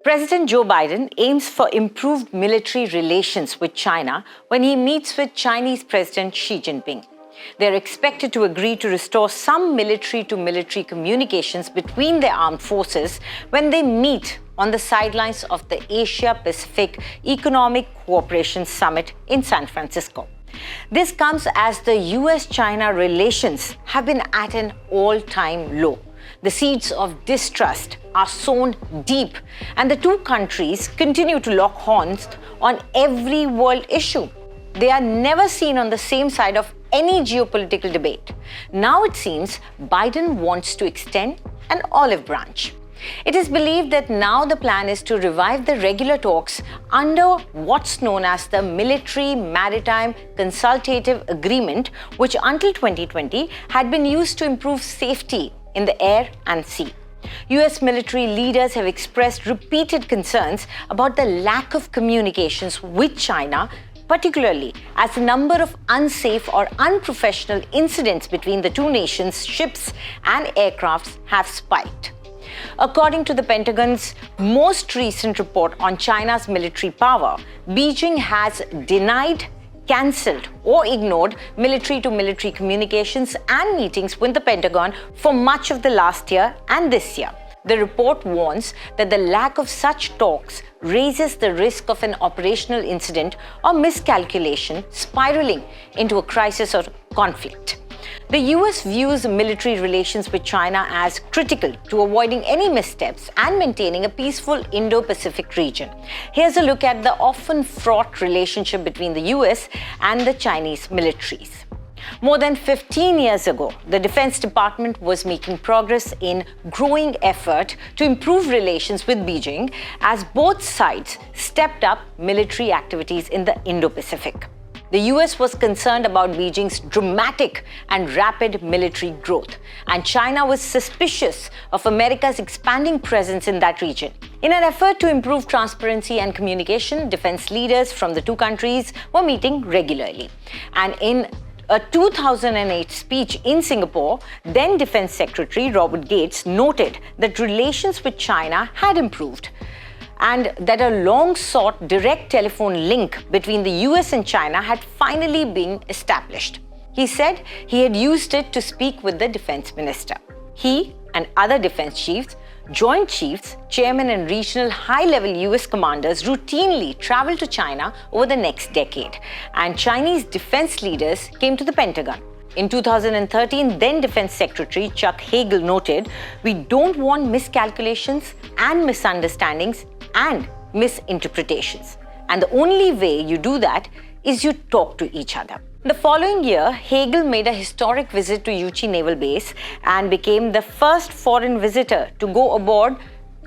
President Joe Biden aims for improved military relations with China when he meets with Chinese President Xi Jinping. They are expected to agree to restore some military-to-military communications between their armed forces when they meet on the sidelines of the Asia-Pacific Economic Cooperation Summit in San Francisco. This comes as the US-China relations have been at an all-time low. The seeds of distrust are sown deep, and the two countries continue to lock horns on every world issue. They are never seen on the same side of any geopolitical debate. Now it seems Biden wants to extend an olive branch. It is believed that now the plan is to revive the regular talks under what's known as the Military Maritime Consultative Agreement, which until 2020 had been used to improve safety in the air and sea. US military leaders have expressed repeated concerns about the lack of communications with China, particularly as the number of unsafe or unprofessional incidents between the two nations' ships and aircrafts have spiked. According to the Pentagon's most recent report on China's military power, Beijing has denied, cancelled or ignored military-to-military communications and meetings with the Pentagon for much of the last year and this year. The report warns that the lack of such talks raises the risk of an operational incident or miscalculation spiraling into a crisis or conflict. The US views military relations with China as critical to avoiding any missteps and maintaining a peaceful Indo-Pacific region. Here's a look at the often fraught relationship between the US and the Chinese militaries. More than 15 years ago, the Defense Department was making progress in growing effort to improve relations with Beijing as both sides stepped up military activities in the Indo-Pacific. The US was concerned about Beijing's dramatic and rapid military growth, and China was suspicious of America's expanding presence in that region. In an effort to improve transparency and communication, defense leaders from the two countries were meeting regularly. And in a 2008 speech in Singapore, then Defense Secretary Robert Gates noted that relations with China had improved, and that a long-sought direct telephone link between the US and China had finally been established. He said he had used it to speak with the defense minister. He and other defense chiefs, joint chiefs, chairmen and regional high-level US commanders routinely traveled to China over the next decade, and Chinese defense leaders came to the Pentagon. In 2013, then Defense Secretary Chuck Hagel noted, "We don't want miscalculations and misunderstandings and misinterpretations. And the only way you do that is you talk to each other." The following year, Hagel made a historic visit to Yuchi Naval Base and became the first foreign visitor to go aboard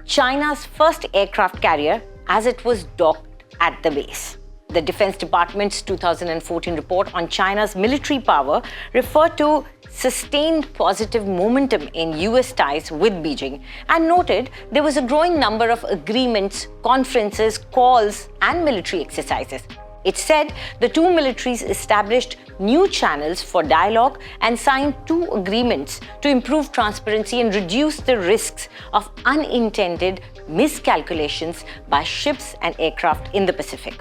China's first aircraft carrier as it was docked at the base. The Defense Department's 2014 report on China's military power referred to sustained positive momentum in US ties with Beijing and noted there was a growing number of agreements, conferences, calls, and military exercises. It said the two militaries established new channels for dialogue and signed two agreements to improve transparency and reduce the risks of unintended miscalculations by ships and aircraft in the Pacific.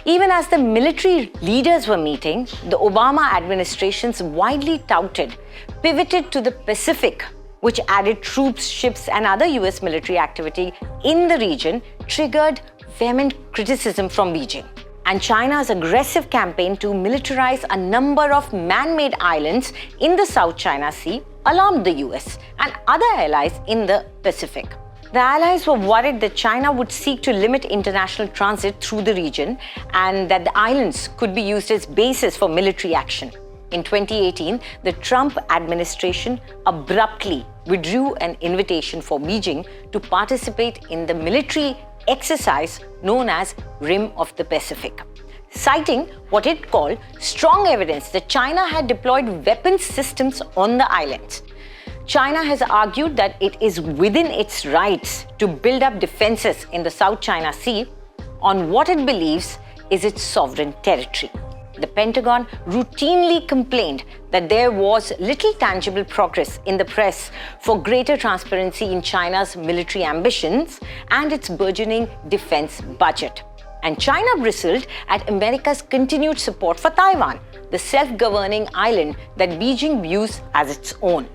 Even as the military leaders were meeting, the Obama administration's widely touted pivoted to the Pacific, which added troops, ships, and other US military activity in the region, triggered vehement criticism from Beijing. And China's aggressive campaign to militarize a number of man-made islands in the South China Sea alarmed the US and other allies in the Pacific. The allies were worried that China would seek to limit international transit through the region and that the islands could be used as bases for military action. In 2018, the Trump administration abruptly withdrew an invitation for Beijing to participate in the military exercise known as Rim of the Pacific, citing what it called strong evidence that China had deployed weapons systems on the islands. China has argued that it is within its rights to build up defenses in the South China Sea on what it believes is its sovereign territory. The Pentagon routinely complained that there was little tangible progress in the press for greater transparency in China's military ambitions and its burgeoning defense budget. And China bristled at America's continued support for Taiwan, the self-governing island that Beijing views as its own.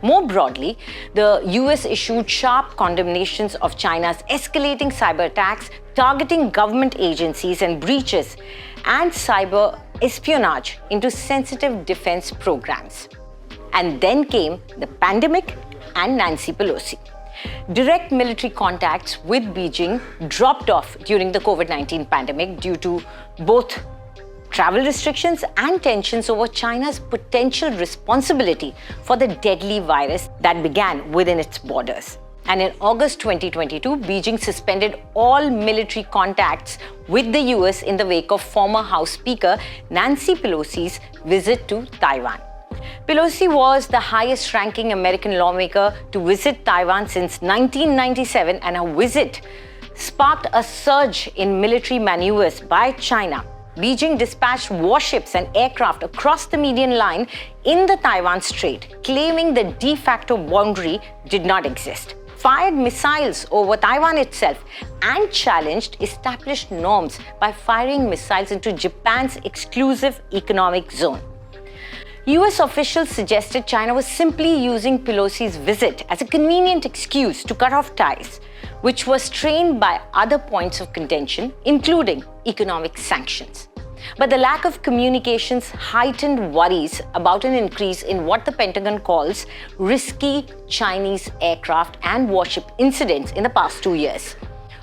More broadly, the US issued sharp condemnations of China's escalating cyber attacks targeting government agencies and breaches and cyber espionage into sensitive defense programs. And then came the pandemic and Nancy Pelosi. Direct military contacts with Beijing dropped off during the COVID-19 pandemic due to both travel restrictions and tensions over China's potential responsibility for the deadly virus that began within its borders. And in August 2022, Beijing suspended all military contacts with the US in the wake of former House Speaker Nancy Pelosi's visit to Taiwan. Pelosi was the highest-ranking American lawmaker to visit Taiwan since 1997, and her visit sparked a surge in military maneuvers by China. Beijing dispatched warships and aircraft across the median line in the Taiwan Strait, claiming the de facto boundary did not exist, fired missiles over Taiwan itself, and challenged established norms by firing missiles into Japan's exclusive economic zone. US officials suggested China was simply using Pelosi's visit as a convenient excuse to cut off ties, which were strained by other points of contention, including economic sanctions. But the lack of communications heightened worries about an increase in what the Pentagon calls risky Chinese aircraft and warship incidents in the past 2 years.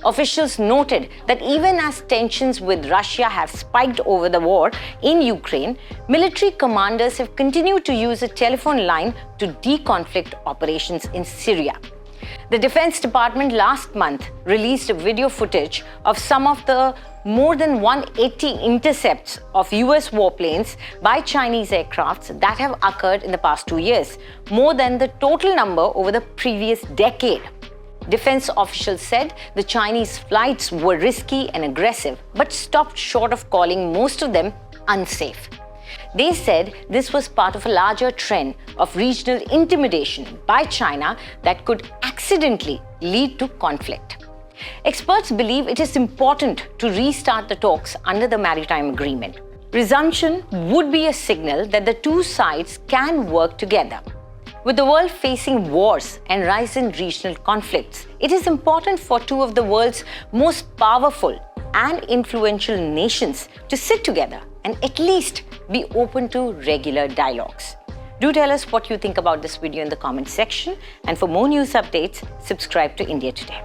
Officials noted that even as tensions with Russia have spiked over the war in Ukraine, military commanders have continued to use a telephone line to deconflict operations in Syria. The Defense Department last month released video footage of some of the more than 180 intercepts of US warplanes by Chinese aircrafts that have occurred in the past 2 years, more than the total number over the previous decade. Defense officials said the Chinese flights were risky and aggressive, but stopped short of calling most of them unsafe. They said this was part of a larger trend of regional intimidation by China that could accidentally lead to conflict. Experts believe it is important to restart the talks under the Maritime Agreement. Resumption would be a signal that the two sides can work together. With the world facing wars and rise in regional conflicts, it is important for two of the world's most powerful and influential nations to sit together and at least be open to regular dialogues. Do tell us what you think about this video in the comment section, and for more news updates, subscribe to India Today.